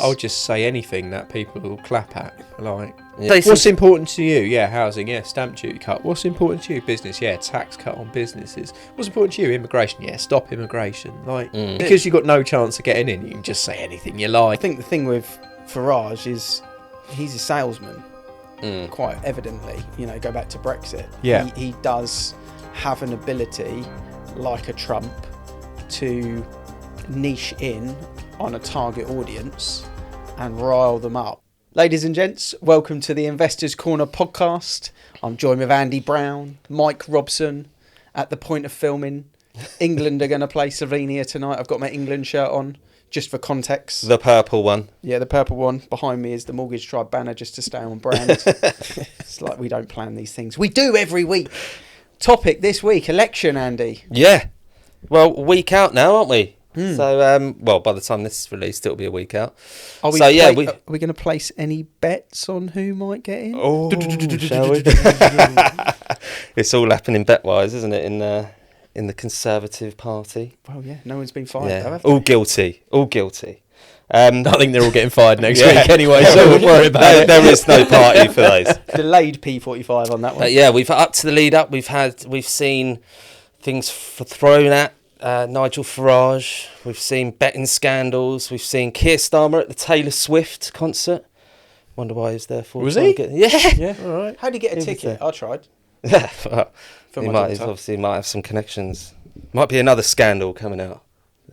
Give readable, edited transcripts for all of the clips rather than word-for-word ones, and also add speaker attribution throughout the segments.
Speaker 1: I'll just say anything that people will clap at. Like,
Speaker 2: Yeah.
Speaker 1: what's important to you? Yeah, housing. Yeah, stamp duty cut. What's important to you? Business. Yeah, tax cut on businesses. What's important to you? Immigration. Yeah, stop immigration. Like, because you've got no chance of getting in, you can just say anything you like.
Speaker 3: I think the thing with Farage is he's a salesman, quite evidently. You know, go back to Brexit.
Speaker 1: Yeah.
Speaker 3: He does have an ability, like a Trump, to niche in on a target audience and rile them up. Ladies and gents, welcome to the Investors Corner podcast. I'm joined with Andy Brown, Mike Robson. At the point of filming, England are going to play Slovenia tonight. I've got my England shirt on, just for context.
Speaker 2: The purple one.
Speaker 3: Yeah, the purple one. Behind me is the Mortgage Tribe banner, just to stay on brand. It's like we don't plan these things. We do every week. Topic this week, election, Andy.
Speaker 2: Yeah. Well, a week out now, aren't we? So, well, by the time this is released, it'll be a week out.
Speaker 3: Are we going to place any bets on who might get in?
Speaker 2: Oh, shall we? It's all happening bet-wise, isn't it, in the Conservative Party?
Speaker 3: Well, yeah, no one's been fired.
Speaker 2: Yeah.
Speaker 3: Though, have
Speaker 2: All
Speaker 3: they?
Speaker 2: guilty. All guilty.
Speaker 1: I think they're all getting fired next week anyway, so don't worry about it.
Speaker 2: There is no party for those.
Speaker 3: Delayed P45 on that one.
Speaker 2: Yeah, we've up to the lead up. We've seen things thrown at Nigel Farage. We've seen betting scandals. We've seen Keir Starmer at the Taylor Swift concert. Wonder why he was there for.
Speaker 1: Was he?
Speaker 2: Yeah.
Speaker 1: All right.
Speaker 3: How did he get a ticket? I tried.
Speaker 2: Yeah. Well,
Speaker 3: For
Speaker 2: he
Speaker 3: my
Speaker 2: might
Speaker 3: daughter.
Speaker 2: might have some connections. Might be another scandal coming out.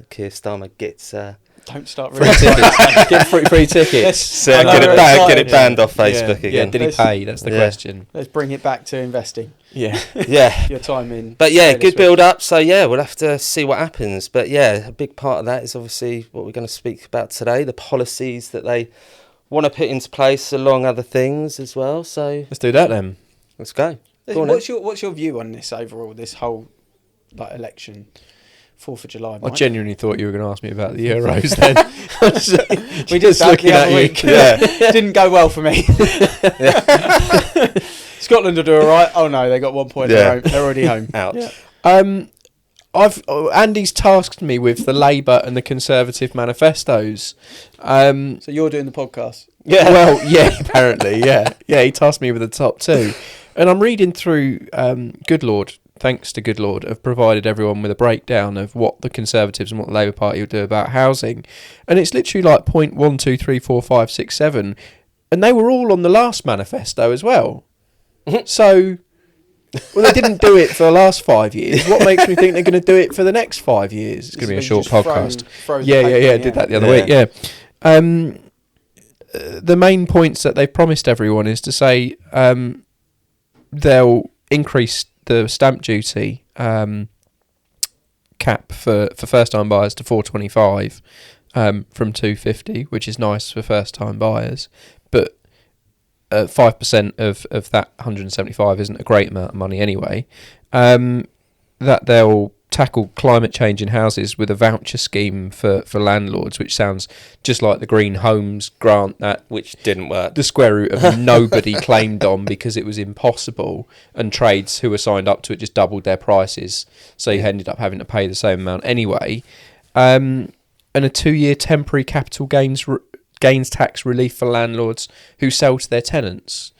Speaker 2: Keir Starmer gets
Speaker 3: Don't start
Speaker 1: Free
Speaker 3: really.
Speaker 1: tickets. Get free tickets.
Speaker 2: get it banned off
Speaker 1: Yeah.
Speaker 2: Facebook
Speaker 1: Yeah,
Speaker 2: again.
Speaker 1: did he pay? That's the question.
Speaker 3: Let's bring it back to investing.
Speaker 1: Yeah.
Speaker 2: Yeah.
Speaker 3: Your time in.
Speaker 2: But yeah,
Speaker 3: Taylor
Speaker 2: good
Speaker 3: Swift.
Speaker 2: build up. So yeah, we'll have to see what happens. But yeah, a big part of that is obviously what we're going to speak about today, the policies that they want to put into place along other things as well. So
Speaker 1: Let's do that then.
Speaker 2: let's go. Go on,
Speaker 3: What's your view on this overall? This whole election, 4th of July.
Speaker 1: I
Speaker 3: Mike?
Speaker 1: genuinely thought you were going to ask me about the Euros then.
Speaker 3: We did that
Speaker 1: looking
Speaker 3: the
Speaker 1: at
Speaker 3: other
Speaker 1: you.
Speaker 3: week.
Speaker 2: Yeah.
Speaker 3: Didn't go well for me. Scotland will do all right. Oh no, they got 1 point.
Speaker 2: Yeah.
Speaker 3: They're already home.
Speaker 2: Ouch.
Speaker 1: Andy's tasked me with the Labour and the Conservative manifestos.
Speaker 3: So you're doing the podcast.
Speaker 2: Yeah.
Speaker 1: Well, yeah, apparently, yeah. Yeah, he tasked me with the top two. And I'm reading through, Good Lord, thanks to Good Lord, have provided everyone with a breakdown of what the Conservatives and what the Labour Party will do about housing. And it's literally like 1, 2, 3, 4, 5, 6, 7. And they were all on the last manifesto as well. So, well, they didn't do it for the last 5 years. What makes me think they're going to do it for the next 5 years? It's going to be a short podcast. Yeah, did that the other week, yeah. The main points that they've promised everyone is to say they'll increase the stamp duty cap for first-time buyers to 425 from 250, which is nice for first-time buyers, but 5% of that 175 isn't a great amount of money anyway. That they'll tackle climate change in houses with a voucher scheme for landlords, which sounds just like the Green Homes grant which
Speaker 2: Didn't work.
Speaker 1: the square root of nobody claimed on because it was impossible, and trades who were signed up to it just doubled their prices, so you ended up having to pay the same amount anyway. And a 2-year temporary capital gains tax relief for landlords who sell to their tenants.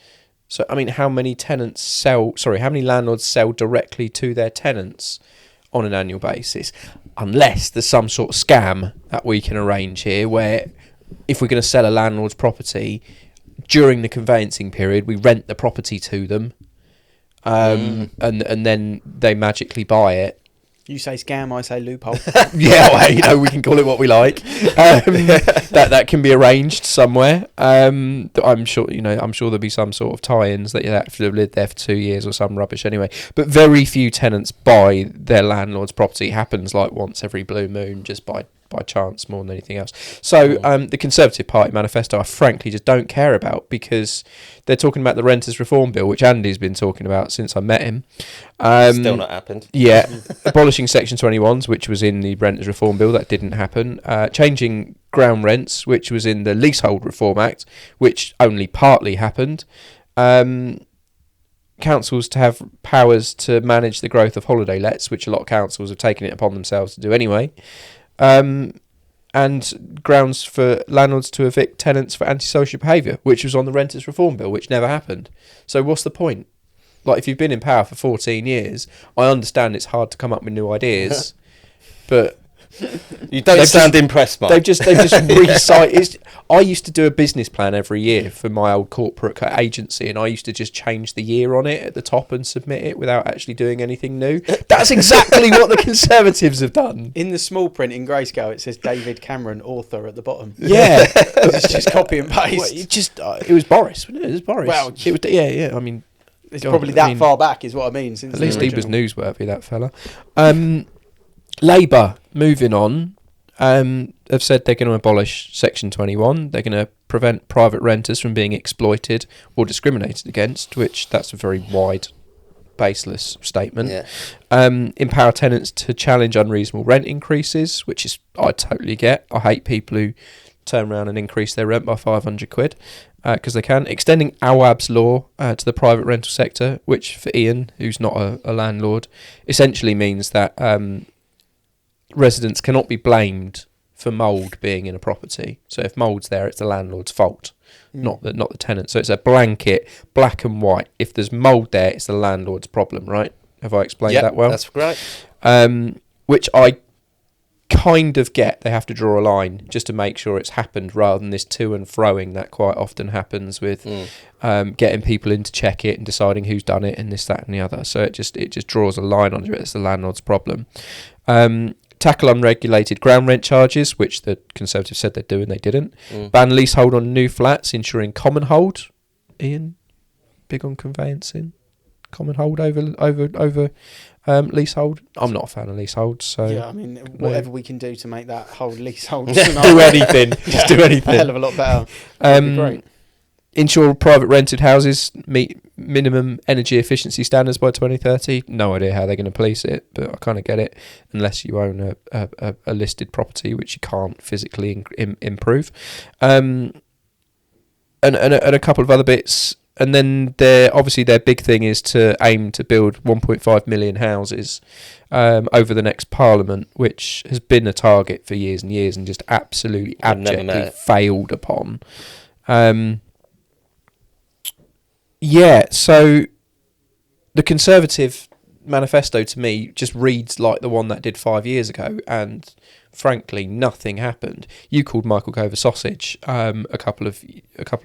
Speaker 1: So, I mean, how many landlords sell directly to their tenants on an annual basis? Unless there's some sort of scam that we can arrange here where if we're going to sell a landlord's property during the conveyancing period, we rent the property to them and then they magically buy it.
Speaker 3: You say scam, I say loophole.
Speaker 1: Yeah, well, we can call it what we like. That can be arranged somewhere. I'm sure there'll be some sort of tie-ins that you have to have lived there for 2 years or some rubbish anyway. But very few tenants buy their landlord's property. It happens like once every blue moon, just by chance more than anything else. So the Conservative Party manifesto I frankly just don't care about, because they're talking about the Renters Reform Bill, which Andy's been talking about since I met him.
Speaker 2: Still not happened.
Speaker 1: Yeah, abolishing Section 21s, which was in the Renters Reform Bill, that didn't happen. Changing ground rents, which was in the Leasehold Reform Act, which only partly happened. Councils to have powers to manage the growth of holiday lets, which a lot of councils have taken it upon themselves to do anyway. And and grounds for landlords to evict tenants for antisocial behaviour, which was on the Renters Reform Bill, which never happened. So what's the point? Like, if you've been in power for 14 years, I understand it's hard to come up with new ideas, but
Speaker 2: You don't sound impressed, Mark.
Speaker 1: they've just recited. I used to do a business plan every year for my old corporate agency, and I used to just change the year on it at the top and submit it without actually doing anything new. That's exactly what the Conservatives have done.
Speaker 3: In the small print in grayscale, it says David Cameron, author, at the bottom.
Speaker 1: Yeah,
Speaker 3: It's just copy and
Speaker 1: Well,
Speaker 3: paste.
Speaker 1: it was Boris, wasn't it? It was Boris.
Speaker 3: Well,
Speaker 1: it was, yeah. I mean,
Speaker 3: It's
Speaker 1: God,
Speaker 3: probably
Speaker 1: I
Speaker 3: that
Speaker 1: mean,
Speaker 3: far back, is what I mean. Since
Speaker 1: at
Speaker 3: the
Speaker 1: least he was
Speaker 3: original.
Speaker 1: newsworthy, that fella. Labour, moving on, have said they're going to abolish Section 21. They're going to prevent private renters from being exploited or discriminated against, which that's a very wide, baseless statement.
Speaker 2: Yeah.
Speaker 1: Empower tenants to challenge unreasonable rent increases, which is I totally get. I hate people who turn around and increase their rent by 500 quid because they can. Extending Awab's law to the private rental sector, which for Ian, who's not a landlord, essentially means that residents cannot be blamed for mould being in a property. So if mould's there, it's the landlord's fault, not the tenant. So it's a blanket, black and white. If there's mould there, it's the landlord's problem, right? Have I explained that well?
Speaker 2: That's great.
Speaker 1: Which I kind of get. They have to draw a line just to make sure it's happened, rather than this to and froing that quite often happens with getting people in to check it and deciding who's done it and this, that and the other. So it just draws a line on it. It's the landlord's problem. Tackle unregulated ground rent charges, which the Conservatives said they'd do and they didn't. Ban leasehold on new flats, ensuring common hold. Ian, big on conveyancing. Common hold over leasehold. I'm not a fan of leasehold, so
Speaker 3: Yeah, I mean, whatever we can do to make that whole leasehold
Speaker 1: do
Speaker 3: scenario
Speaker 1: anything. Just do
Speaker 3: a
Speaker 1: anything.
Speaker 3: hell of a lot better. That'd be great.
Speaker 1: Ensure private rented houses meet minimum energy efficiency standards by 2030. No idea how they're going to police it, but I kind of get it, unless you own a listed property, which you can't physically improve. And a couple of other bits. And then their big thing is to aim to build 1.5 million houses over the next Parliament, which has been a target for years and years and just absolutely abjectly failed upon. So the Conservative manifesto to me just reads like the one that did 5 years ago, and frankly nothing happened. You called Michael Gove a sausage a couple of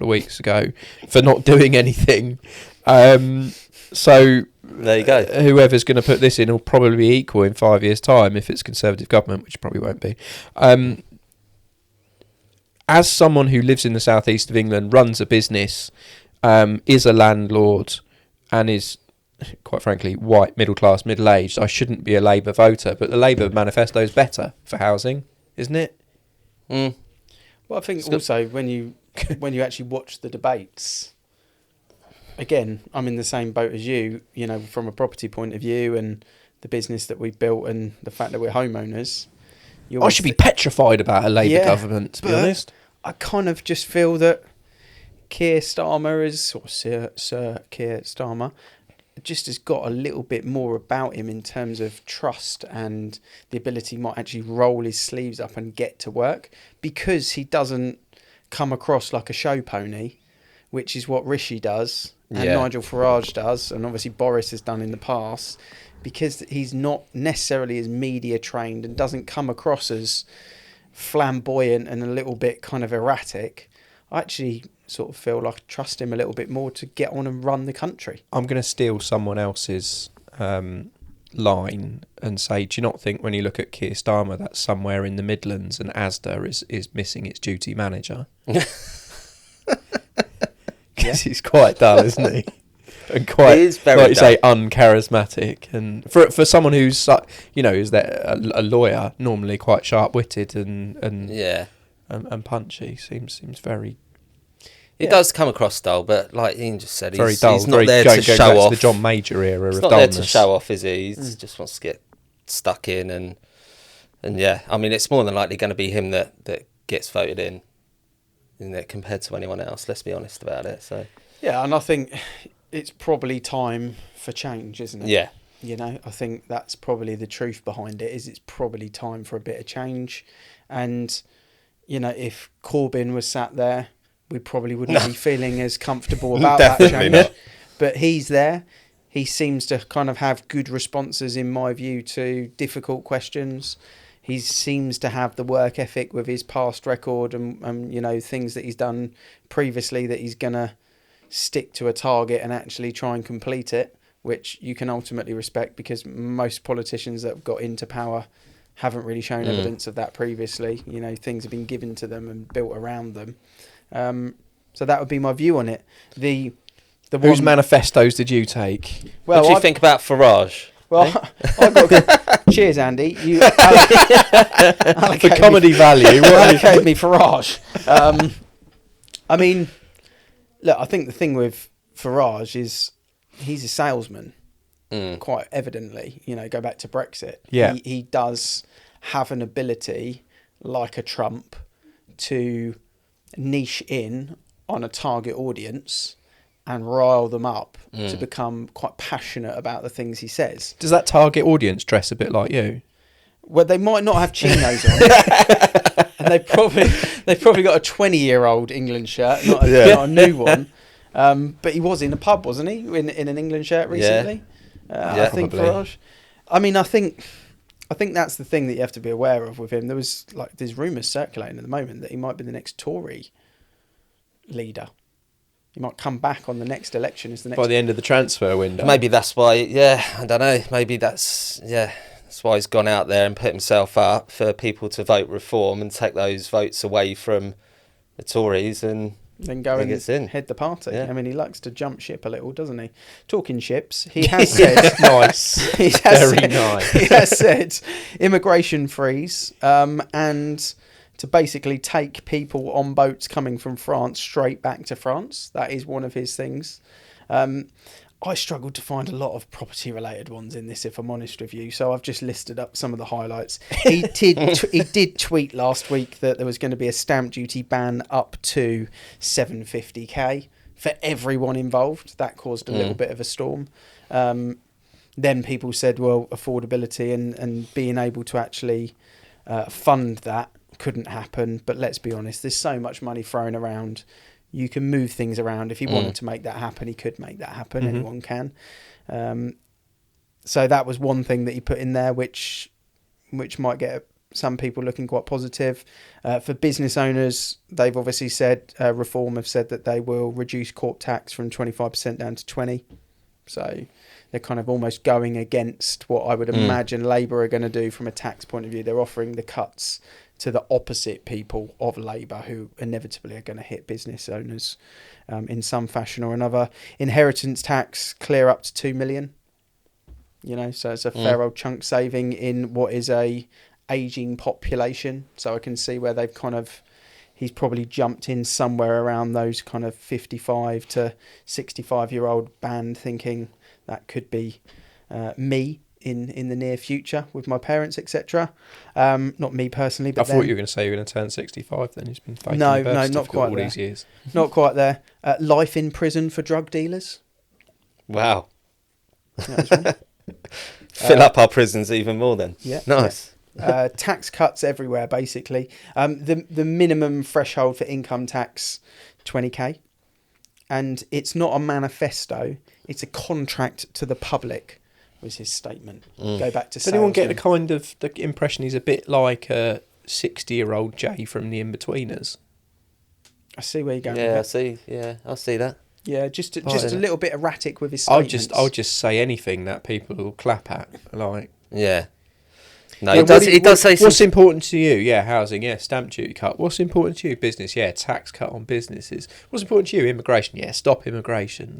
Speaker 1: weeks ago for not doing anything. So
Speaker 2: there you go.
Speaker 1: Whoever's going to put this in will probably be equal in 5 years' time if it's Conservative government, which probably won't be. As someone who lives in the southeast of England, runs a business, is a landlord, and is, quite frankly, white, middle class, middle aged, I shouldn't be a Labour voter, but the Labour manifesto is better for housing, isn't it?
Speaker 3: Well, I think also when you actually watch the debates, again, I'm in the same boat as you. You know, from a property point of view, and the business that we've built, and the fact that we're homeowners.
Speaker 1: I should be petrified about a Labour government, to be honest.
Speaker 3: I kind of just feel that Keir Starmer or Sir Keir Starmer, just has got a little bit more about him in terms of trust and the ability might actually roll his sleeves up and get to work, because he doesn't come across like a show pony, which is what Rishi does and Nigel Farage does, and obviously Boris has done in the past, because he's not necessarily as media trained and doesn't come across as flamboyant and a little bit kind of erratic. I actually sort of feel like I trust him a little bit more to get on and run the country. I'm
Speaker 1: going to steal someone else's line and say, do you not think when you look at Keir Starmer that somewhere in the Midlands and Asda is missing its duty manager? Because he's quite dull, isn't he? And quite,
Speaker 2: he is very
Speaker 1: like you say, uncharismatic. And for someone who's, is a lawyer, normally quite sharp-witted and punchy, seems very...
Speaker 2: It does come across dull, but like Ian just said,
Speaker 1: very dull.
Speaker 2: He's not there to show off.
Speaker 1: The John Major era
Speaker 2: he's
Speaker 1: of
Speaker 2: not
Speaker 1: dullness.
Speaker 2: there to show off, is he? He just wants to get stuck in, and yeah, I mean, it's more than likely going to be him that gets voted in, isn't it, compared to anyone else? Let's be honest about it. So
Speaker 3: yeah, and I think it's probably time for change, isn't it?
Speaker 2: Yeah.
Speaker 3: You know, I think that's probably the truth behind it. Is it's probably time for a bit of change, and if Corbyn was sat there, we probably wouldn't be feeling as comfortable about that change.
Speaker 2: Not.
Speaker 3: But he's there. He seems to kind of have good responses, in my view, to difficult questions. He seems to have the work ethic with his past record and things that he's done previously, that he's going to stick to a target and actually try and complete it, which you can ultimately respect, because most politicians that have got into power haven't really shown evidence of that previously. Things have been given to them and built around them. So that would be my view on it.
Speaker 1: Whose manifestos did you take?
Speaker 2: Well, what do you think about Farage?
Speaker 3: Well, I've got cheers, Andy. You
Speaker 1: For comedy value,
Speaker 3: allocate me Farage. I mean, look, I think the thing with Farage is he's a salesman, quite evidently. Go back to Brexit.
Speaker 1: Yeah.
Speaker 3: He does have an ability, like a Trump, to niche in on a target audience and rile them up to become quite passionate about the things he says.
Speaker 1: Does that target audience dress a bit like you?
Speaker 3: Well, they might not have chinos on, and they've probably got a 20-year-old England shirt, not a new one. But he was in a pub, wasn't he, in an England shirt recently? I think Farage. I mean, I think that's the thing that you have to be aware of with him. There's rumours circulating at the moment that he might be the next Tory leader. He might come back on the next election as the next.
Speaker 1: By the end of the transfer window.
Speaker 2: Maybe that's why. Yeah, I don't know. Maybe that's why he's gone out there and put himself up for people to vote reform and take those votes away from the Tories and
Speaker 3: then go and head the party.
Speaker 2: Yeah.
Speaker 3: I mean, he likes to jump ship a little, doesn't he? Talking ships, he has said
Speaker 1: nice.
Speaker 3: He has said immigration freeze and to basically take people on boats coming from France straight back to France. That is one of his things. I struggled to find a lot of property-related ones in this, if I'm honest with you. So I've just listed up some of the highlights. He did tweet last week that there was going to be a stamp duty ban up to 750k for everyone involved. That caused a little bit of a storm. Then people said, well, affordability and being able to actually fund that couldn't happen. But let's be honest, there's so much money thrown around. You can move things around. If he wanted to make that happen, he could make that happen. Anyone can. So that was one thing that he put in there, which might get some people looking quite positive. For business owners, they've obviously said, Reform have said that they will reduce corp tax from 25% down to 20%. So they're kind of almost going against what I would imagine Labour are going to do from a tax point of view. They're offering the cuts to the opposite people of Labour, who inevitably are going to hit business owners in some fashion or another. Inheritance tax clear up to 2 million. So it's a fair old chunk saving in what is a ageing population. So I can see where he's probably jumped in somewhere around those kind of 55 to 65-year-old band, thinking that could be me in the near future with my parents, etc. Not me personally, but
Speaker 1: I thought you were going to say you were going to turn 65 then. He's been faking
Speaker 3: no,
Speaker 1: the birth
Speaker 3: not quite
Speaker 1: all
Speaker 3: there.
Speaker 1: these years.
Speaker 3: Not quite there. Life in prison for drug dealers.
Speaker 2: Wow.
Speaker 3: That was one.
Speaker 2: Fill up our prisons even more then.
Speaker 3: Yeah.
Speaker 2: Nice.
Speaker 3: Tax cuts everywhere, basically. The minimum threshold for income tax, 20k. And it's not a manifesto, it's a contract to the public, was his statement. Go back to
Speaker 1: Does anyone get
Speaker 3: salesman.
Speaker 1: the impression he's a bit like a 60-year-old Jay from The Inbetweeners?
Speaker 3: I see where you're going.
Speaker 2: Yeah,
Speaker 3: with it.
Speaker 2: I'll see that.
Speaker 3: Yeah, just a little bit erratic with his statements.
Speaker 1: I'll just say anything that people will clap at.
Speaker 2: Yeah. No,
Speaker 1: Yeah,
Speaker 2: he does say
Speaker 1: what's
Speaker 2: some...
Speaker 1: important to you? Yeah, housing. Yeah, stamp duty cut. What's important to you? Business. Yeah, tax cut on businesses. What's important to you? Immigration. Yeah, stop immigration.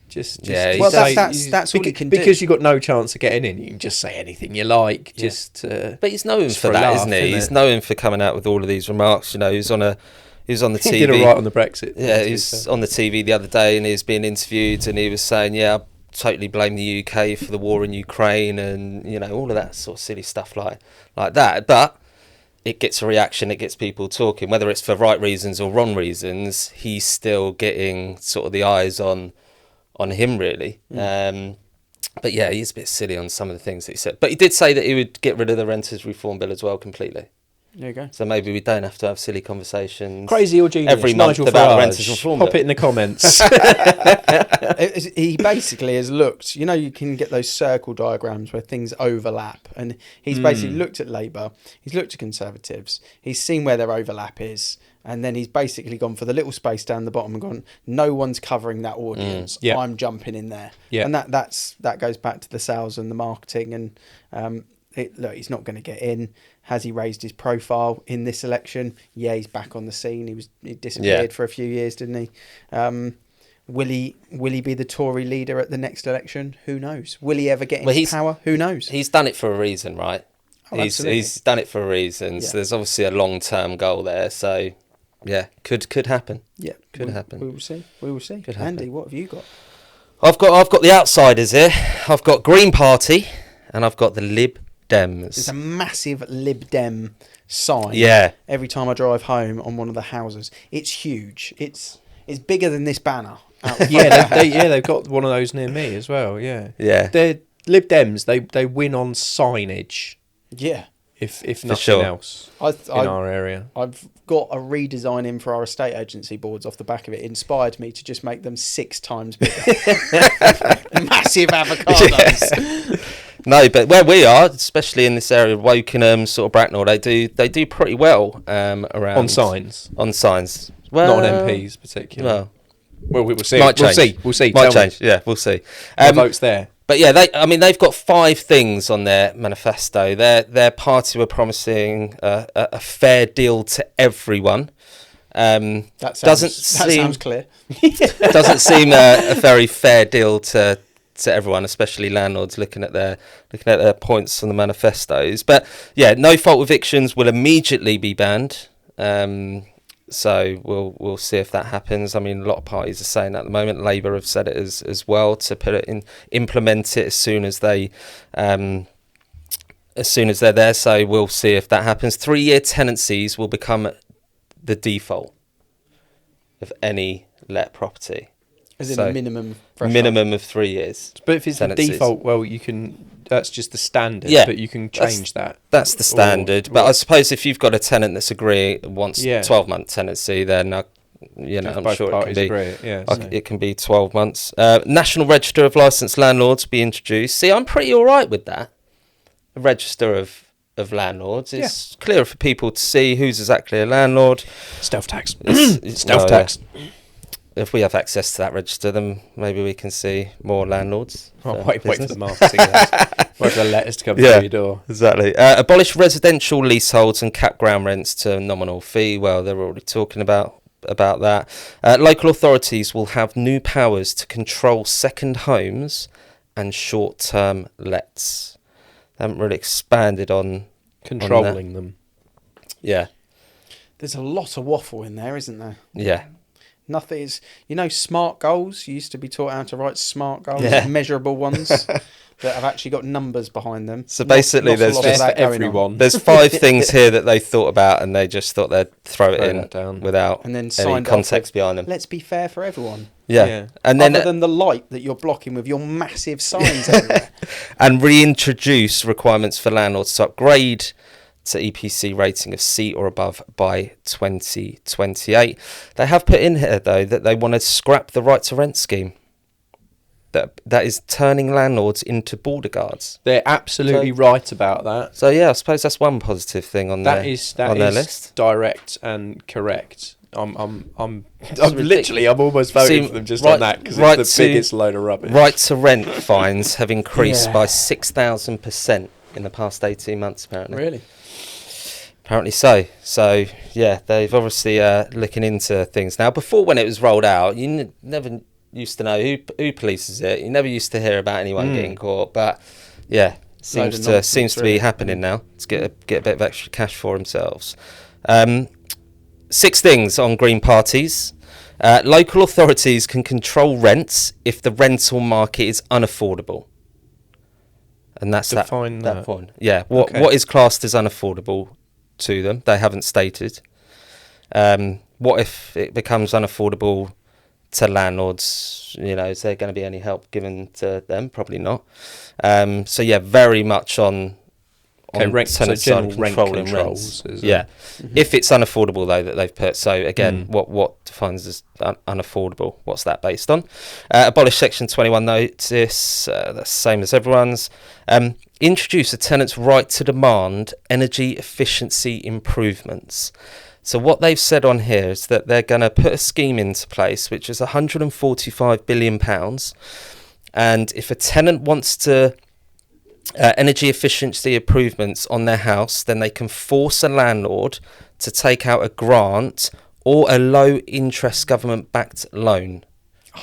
Speaker 1: Just
Speaker 2: Yeah,
Speaker 3: well,
Speaker 2: does-
Speaker 3: that's all he can do.
Speaker 1: because you've got no chance of getting in. You can just say anything you like.
Speaker 3: Yeah.
Speaker 2: But he's known
Speaker 1: just
Speaker 2: for
Speaker 1: for a
Speaker 2: that,
Speaker 1: laugh,
Speaker 2: isn't he?
Speaker 1: isn't
Speaker 2: He's
Speaker 1: it?
Speaker 2: known for coming out with all of these remarks. He was on the TV.
Speaker 1: He did all right on the Brexit.
Speaker 2: Yeah, he was on the TV the other day and he was being interviewed and he was saying, I totally blame the UK for the war in Ukraine and, all of that sort of silly stuff like that. But it gets a reaction, it gets people talking. Whether it's for right reasons or wrong reasons, he's still getting sort of the eyes on him, really. But yeah, he's a bit silly on some of the things that he said. But he did say that he would get rid of the Renters Reform Bill as well completely.
Speaker 3: There you go.
Speaker 2: So maybe we don't have to have silly conversations.
Speaker 1: Crazy or genius?
Speaker 2: Every month
Speaker 1: Nigel
Speaker 2: about
Speaker 1: Farage.
Speaker 2: renters reform.
Speaker 1: Pop it in the comments.
Speaker 3: He basically has looked, you can get those circle diagrams where things overlap, and he's basically looked at Labour, he's looked at Conservatives, he's seen where their overlap is, and then he's basically gone for the little space down the bottom and gone, no one's covering that audience.
Speaker 1: Yeah.
Speaker 3: I'm jumping in there.
Speaker 1: Yeah.
Speaker 3: And that goes back to the sales and the marketing, and look, he's not going to get in. Has he raised his profile in this election? Yeah, he's back on the scene. He disappeared for a few years, didn't he? Will he be the Tory leader at the next election? Who knows? Will he ever get into power? Who knows?
Speaker 2: He's done it for a reason, right?
Speaker 3: Oh,
Speaker 2: he's done it for a reason. So there's obviously a long-term goal there. So yeah, could happen.
Speaker 3: Yeah,
Speaker 2: could happen.
Speaker 3: We will see. We will see.
Speaker 2: Could happen.
Speaker 3: Andy, what have you got?
Speaker 2: I've got the outsiders here. I've got Green Party, and I've got the Lib Dems.
Speaker 3: There's a massive Lib Dem sign.
Speaker 2: Yeah.
Speaker 3: Every time I drive home on one of the houses, it's huge. It's bigger than this banner.
Speaker 1: They've got one of those near me as well. Yeah. They're Lib Dems. They win on signage.
Speaker 3: Yeah.
Speaker 1: If nothing else in our area.
Speaker 3: I've got a redesign in for our estate agency boards off the back of it. Inspired me to just make them 6 times bigger. Massive avocados.
Speaker 2: Yeah. No, but where we are, especially in this area of Wokingham, sort of Bracknell, they do pretty well around
Speaker 1: on signs.
Speaker 2: Well,
Speaker 1: not on MPs particularly. Well, we'll see. We'll see.
Speaker 2: Might change. Yeah, we'll see.
Speaker 1: My vote's there.
Speaker 2: But yeah, they've got 5 things on their manifesto. Their party were promising a fair deal to everyone.
Speaker 3: That sounds clear.
Speaker 2: Doesn't seem a very fair deal to everyone, especially landlords looking at their points on the manifestos. But yeah, no fault evictions will immediately be banned. So we'll see if that happens. I mean, a lot of parties are saying that at the moment. Labour have said it as well, to implement it as soon as they're there. So we'll see if that happens. 3-year tenancies will become the default of any let property.
Speaker 3: As in a minimum threshold.
Speaker 2: Minimum of 3 years.
Speaker 1: But if it's tenancies. The default, well, that's just the standard. Yeah, but you can change that.
Speaker 2: That's the standard. But I suppose if you've got a tenant that's 12-month tenancy, then I'm sure it can be. It can be 12 months. National Register of Licensed Landlords be introduced. See, I'm pretty all right with that. A register of landlords. It's clearer for people to see who's exactly a landlord.
Speaker 1: Stealth tax.
Speaker 2: Stealth tax. If we have access to that register, then maybe we can see more landlords.
Speaker 1: Wait for the marketing. Wait for the letters to come through your door.
Speaker 2: Exactly. Abolish residential leaseholds and cap ground rents to nominal fee. Well, they're already talking about that. Local authorities will have new powers to control second homes and short-term lets. They haven't really expanded on
Speaker 1: controlling them.
Speaker 2: Yeah.
Speaker 3: There's a lot of waffle in there, isn't there?
Speaker 2: Yeah.
Speaker 3: Nothing is, SMART goals. You used to be taught how to write SMART goals, measurable ones that have actually got numbers behind them.
Speaker 2: So basically, there's just
Speaker 1: for everyone.
Speaker 2: There's 5 things here that they thought about, and they just thought they'd throw it in
Speaker 1: down
Speaker 2: without
Speaker 3: and then
Speaker 2: any context behind them.
Speaker 3: Let's be fair for everyone.
Speaker 2: Yeah. And then
Speaker 3: other than the light that you're blocking with your massive signs everywhere.
Speaker 2: And reintroduce requirements for landlords to upgrade to EPC rating of C or above by 2028. They have put in here, though, that they want to scrap the right to rent scheme. That is turning landlords into border guards.
Speaker 1: They're absolutely right about that.
Speaker 2: So yeah, I suppose that's one positive thing on their list.
Speaker 1: Direct and correct. I'm almost voting for them just on that, because it's the biggest load of rubbish.
Speaker 2: Right to rent fines have increased by 6,000% in the past 18 months, apparently.
Speaker 3: Really?
Speaker 2: Apparently so. So, yeah, they've obviously looking into things now. Before, when it was rolled out, you never used to know who polices it. You never used to hear about anyone getting caught. But, yeah, seems to be happening now to get a bit of extra cash for themselves. 6 things on Green parties. Local authorities can control rents if the rental market is unaffordable. And that's that point. Yeah, what is classed as unaffordable to them? They haven't stated. What if it becomes unaffordable to landlords? Is there going to be any help given to them? Probably not. So yeah, very much on
Speaker 1: Okay,
Speaker 2: on
Speaker 1: so
Speaker 2: tenants'
Speaker 1: general
Speaker 2: side
Speaker 1: rent
Speaker 2: controlling
Speaker 1: controls,
Speaker 2: rents.
Speaker 1: is it?
Speaker 2: Yeah, if it's unaffordable though that they've put. So again,
Speaker 1: Mm.
Speaker 2: what defines as unaffordable? What's that based on? Abolish Section 21 notice. That's the same as everyone's. Introduce a tenant's right to demand energy efficiency improvements. So what they've said on here is that they're going to put a scheme into place which is £145 billion, and if a tenant wants to energy efficiency improvements on their house, then they can force a landlord to take out a grant or a low interest government backed loan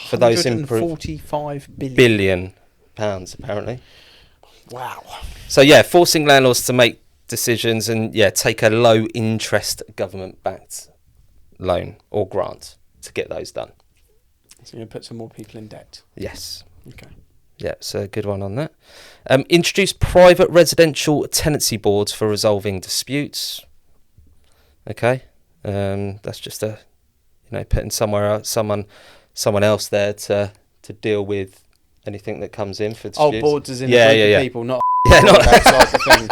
Speaker 2: for those
Speaker 3: £145
Speaker 2: billion pounds apparently.
Speaker 3: Wow.
Speaker 2: So yeah, forcing landlords to make decisions and take a low interest government backed loan or grant to get those done.
Speaker 3: So you're going to put some more people in debt.
Speaker 2: Yes.
Speaker 3: Okay.
Speaker 2: Yeah, so a good one on that. Introduce private residential tenancy boards for resolving disputes. Okay, that's just putting someone else there to deal with anything that comes in for disputes.
Speaker 3: Oh, boards as in a group of people, not outside the thing.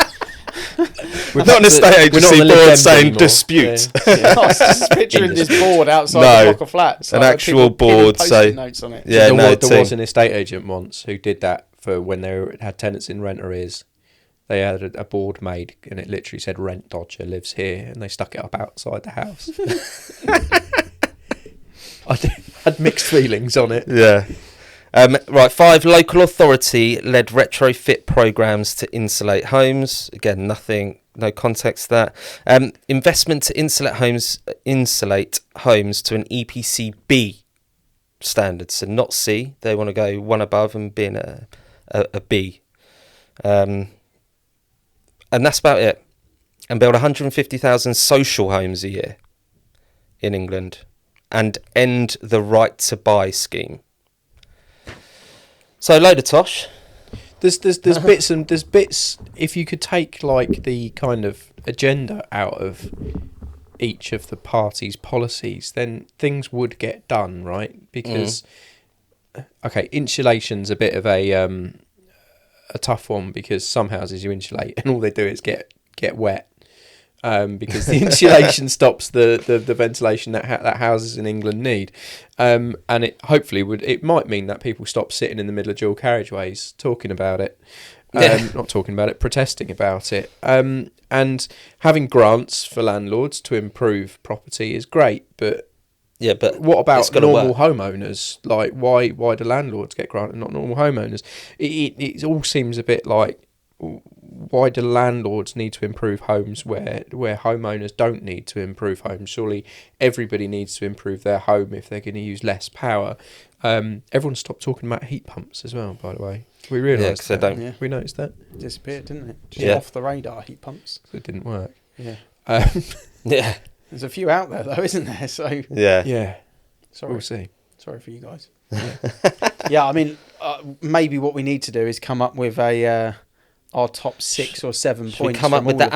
Speaker 2: We're not an estate agency board saying
Speaker 1: anymore.
Speaker 2: dispute.
Speaker 3: I was just picturing this board outside the block of flats.
Speaker 2: An
Speaker 3: like
Speaker 2: actual
Speaker 3: people pinning
Speaker 2: board,
Speaker 3: Post-it
Speaker 2: so-
Speaker 3: notes on it.
Speaker 2: Yeah,
Speaker 1: There was an estate agent once who did that for when they had tenants in rent arrears. They had a board made and it literally said "Rent Dodger lives here," and they stuck it up outside the house. I had mixed feelings on it.
Speaker 2: Yeah. Right, 5 local authority led retrofit programs to insulate homes. Again, no context to that. Investment to insulate homes to an EPC B standard, so not C. They want to go one above and being a B. And that's about it. And build 150,000 social homes a year in England, and end the right to buy scheme. So load of tosh.
Speaker 1: There's bits. If you could take like the kind of agenda out of each of the parties' policies, then things would get done, right? Because insulation's a bit of a tough one, because some houses you insulate and all they do is get wet. Because the insulation stops the ventilation that houses in England need, and it hopefully might mean that people stop sitting in the middle of dual carriageways talking about it, not talking about it, protesting about it, and having grants for landlords to improve property is great, but what about normal homeowners? Like, why do landlords get granted, not normal homeowners? It all seems a bit like, why do landlords need to improve homes where homeowners don't need to improve homes? Surely everybody needs to improve their home if they're going to use less power. Everyone stopped talking about heat pumps as well, by the way. We realised that. We noticed that.
Speaker 3: Disappeared, didn't it? Just off the radar, heat pumps.
Speaker 1: It didn't work.
Speaker 3: Yeah.
Speaker 2: Yeah.
Speaker 3: There's a few out there, though, isn't there? So
Speaker 1: Yeah.
Speaker 3: Sorry.
Speaker 1: We'll see.
Speaker 3: Sorry for you guys. Yeah, I mean, maybe what we need to do is come up with our top 6 or 7
Speaker 2: Should
Speaker 3: points.
Speaker 2: we come up with the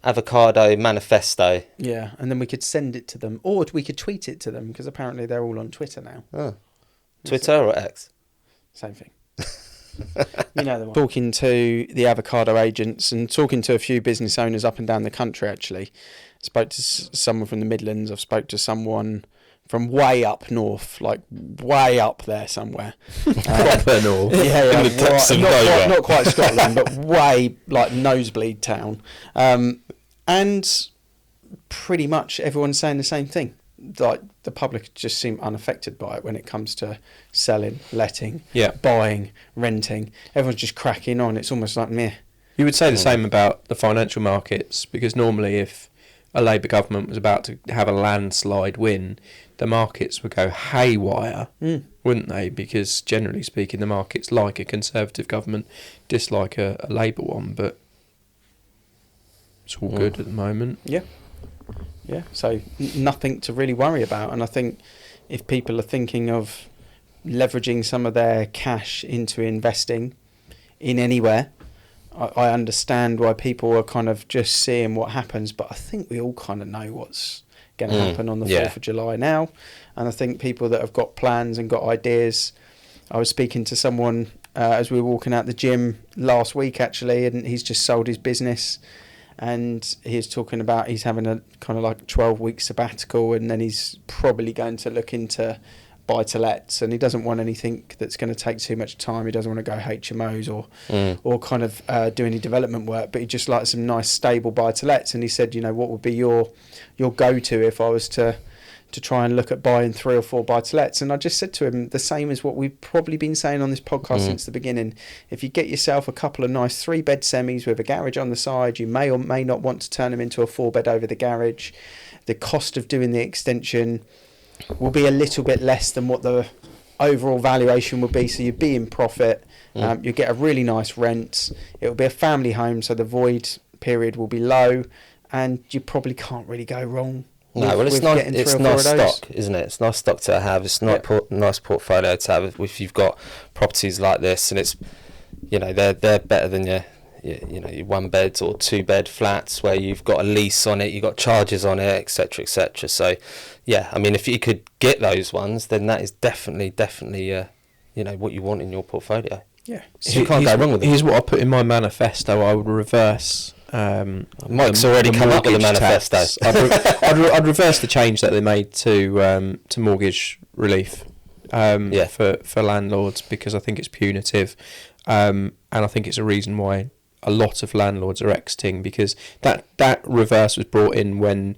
Speaker 2: avocado manifesto?
Speaker 3: Yeah, and then we could send it to them, or we could tweet it to them, because apparently they're all on Twitter now.
Speaker 2: Oh. Twitter or X?
Speaker 3: Same thing. You know the one. Talking to the avocado agents and talking to a few business owners up and down the country, actually. Spoke to someone from the Midlands. I've spoke to someone from way up north, like way up there somewhere.
Speaker 1: Proper north.
Speaker 3: Yeah,
Speaker 2: In the depths of nowhere.
Speaker 3: not quite Scotland, but way like nosebleed town. And pretty much everyone's saying the same thing. Like, the public just seem unaffected by it when it comes to selling, letting, buying, renting. Everyone's just cracking on. It's almost like meh.
Speaker 1: You would say the same about the financial markets, because normally if a Labour government was about to have a landslide win, the markets would go haywire, wouldn't they? Because generally speaking, the markets like a Conservative government, dislike a Labour one, but it's all good at the moment.
Speaker 3: Yeah. Yeah, so nothing to really worry about. And I think if people are thinking of leveraging some of their cash into investing in anywhere, I understand why people are kind of just seeing what happens, but I think we all kind of know what's going to happen on the 4th of July now. And I think people that have got plans and got ideas, I was speaking to someone as we were walking out the gym last week, actually, and he's just sold his business. And he's talking about he's having a kind of like 12-week sabbatical, and then he's probably going to look into buy-to-lets, and he doesn't want anything that's going to take too much time. He doesn't want to go HMOs or kind of do any development work, but he just likes some nice stable buy-to-lets. And he said, you know, what would be your go-to if I was to try and look at buying 3 or 4 buy-to-lets? And I just said to him the same as what we've probably been saying on this podcast since the beginning. If you get yourself a couple of nice 3-bed semis with a garage on the side, you may or may not want to turn them into a 4-bed over the garage. The cost of doing the extension will be a little bit less than what the overall valuation would be, so you'd be in profit. You get a really nice rent. It will be a family home, so the void period will be low, and you probably can't really go wrong.
Speaker 2: No, well, it's nice. It's nice stock, isn't it? It's nice stock to have. It's not nice portfolio to have if you've got properties like this, and it's, you know, they're better than your 1-bed or 2-bed flats where you've got a lease on it, you've got charges on it, etc., etc. So, yeah, I mean, if you could get those ones, then that is definitely, what you want in your portfolio.
Speaker 3: Yeah,
Speaker 2: so you can't go wrong with it.
Speaker 1: Here's what I put in my manifesto. I would reverse.
Speaker 2: Mike's already come up with a manifesto.
Speaker 1: I'd reverse the change that they made to mortgage relief for landlords, because I think it's punitive, and I think it's a reason why a lot of landlords are exiting, because that reverse was brought in when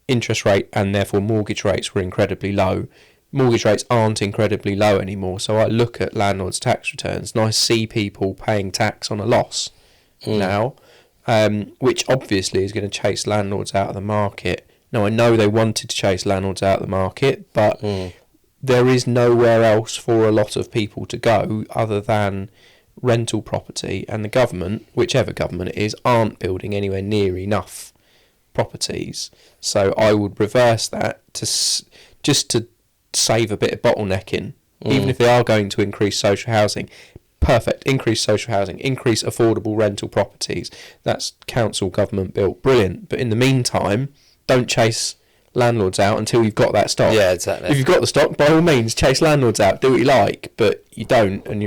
Speaker 1: interest rate and therefore mortgage rates were incredibly low. Mortgage rates aren't incredibly low anymore, so I look at landlords' tax returns and I see people paying tax on a loss now. Which obviously is going to chase landlords out of the market. Now, I know they wanted to chase landlords out of the market, but there is nowhere else for a lot of people to go other than rental property, and the government, whichever government it is, aren't building anywhere near enough properties. So I would reverse that just to save a bit of bottlenecking, even if they are going to increase social housing. Perfect. Increase social housing, increase affordable rental properties. That's council government built. Brilliant. But in the meantime, don't chase landlords out until you've got that stock.
Speaker 2: Yeah, exactly.
Speaker 1: If you've got the stock, by all means, chase landlords out. Do what you like, but you don't, and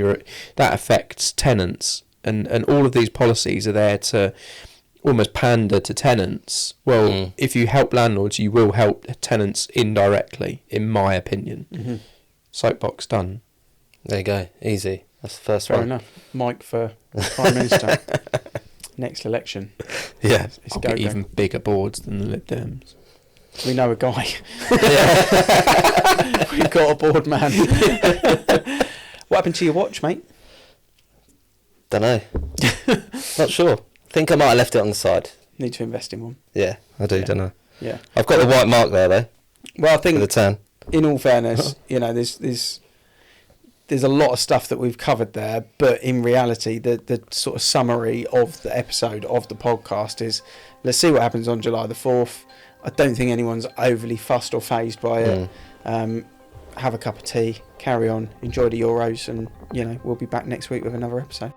Speaker 1: that affects tenants. And all of these policies are there to almost pander to tenants. Well, if you help landlords, you will help tenants indirectly, in my opinion. Soapbox done.
Speaker 2: There you go. Easy. That's the first
Speaker 3: Fair
Speaker 2: one.
Speaker 3: enough. Mike for Prime Minister. Next election.
Speaker 1: Yeah, it's got even bigger boards than the Lib Dems.
Speaker 3: We know a guy. We've got a board man. What happened to your watch, mate?
Speaker 2: Don't know. Not sure. Think I might have left it on the side.
Speaker 3: Need to invest in one.
Speaker 2: Yeah, I do, don't I?
Speaker 3: Yeah.
Speaker 2: I've got the white mark there, though.
Speaker 3: Well, I think,
Speaker 2: the tan.
Speaker 3: In all fairness, there's a lot of stuff that we've covered there, but in reality, the sort of summary of the episode of the podcast is, let's see what happens on July the 4th. I don't think anyone's overly fussed or fazed by it. Have a cup of tea, carry on, enjoy the Euros, and we'll be back next week with another episode.